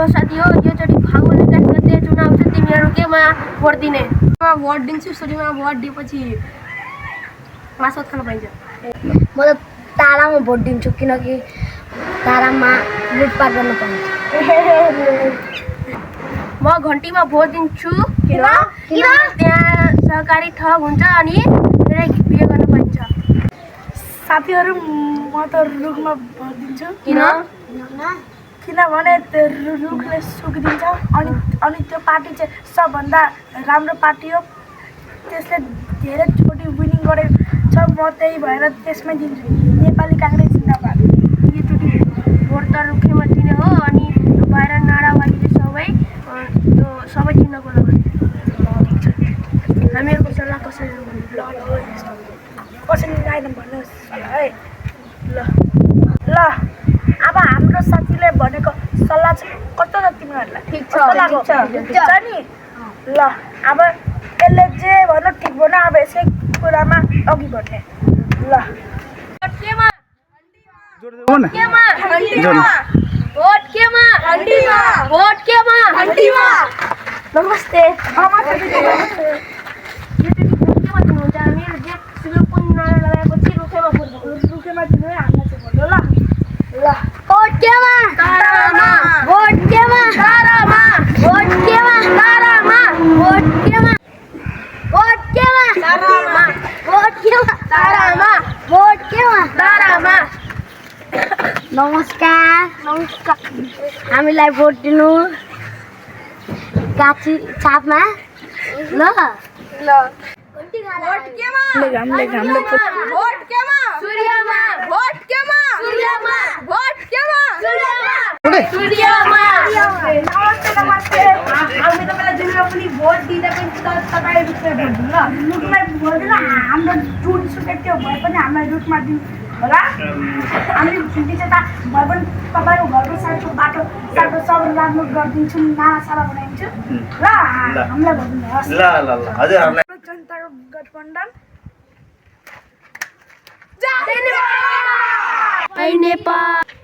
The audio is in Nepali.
साथी हो योचोटि फागुन 21 गते चुनाव छ तिमीहरू केमा भोट दिने भोट दिन्छु सुरुमा भोट दिएपछि मासु खान पाइन्छ म त तारामा भोट दिन्छु किनकि तारामा लुटपाट गर्न पाइन्छ म घन्टीमा भोट दिन्छु किन त्यहाँ सहकारी ठग हुन्छ अनि धेरै बिहे गर्न पाइन्छ साथीहरू म त रुखमा भोट दिन्छु किनभने रुखले सुख दिन्छ अनि त्यो पार्टी चाहिँ सबभन्दा राम्रो पार्टी हो त्यसले धेरैचोटि विनिङ गरेको छ म त्यही भएर त्यसमै दिन्छु नेपाली काङ्ग्रेस जिन्दाबाद योचोटि भोट त रुखैमा दिने हो अनि बाहिर नाराबाजीले सबै चिन्नको लागि हामीहरूको सल्लाह कसरी कसरी आएन भन्नुहोस् है ल अब हाम्रो साथीले भनेको सल्लाह चाहिँ कस्तो छ तिमीहरूलाई ठिक छ नि ल अब यसले जे भन्नु ठिक भन्नु अब यसै कुरामा अघि बढ्ने ल नमस्ते रुखैमा दिनु है हामीलाई चाहिँ भन्नु ल ल भोट केमा तारामा भोट केमा तारामा भोट केमा तारामा भोट केमा भोट केमा तारामा भोट केमा तारामा भोट केमा तारामा नमस्कार हामीलाई भोट दिनु गाछी छापमा ल भोट केमा घामले भोट केमा सूर्यमा भोट केमा सूर्यमा भोट केमा सूर्यमा नमस्ते हामी तपाईँलाई जुनमा पनि भोट दिँदा पनि तपाईँ रुखमा भोट दिनु ल रुखमा भोट दिनु हाम्रो जुन सुकेको त्यो भए पनि हामीलाई रुखमा दिनु होला हामी दिन्छ त भए पनि तपाईँको घरको साइडको बाटो सब राम्रो गरिदिन्छु नाला बनाइदिन्छु ल हामीलाई भोट दिनुहोस् जनताको गठबन्धन नेपाल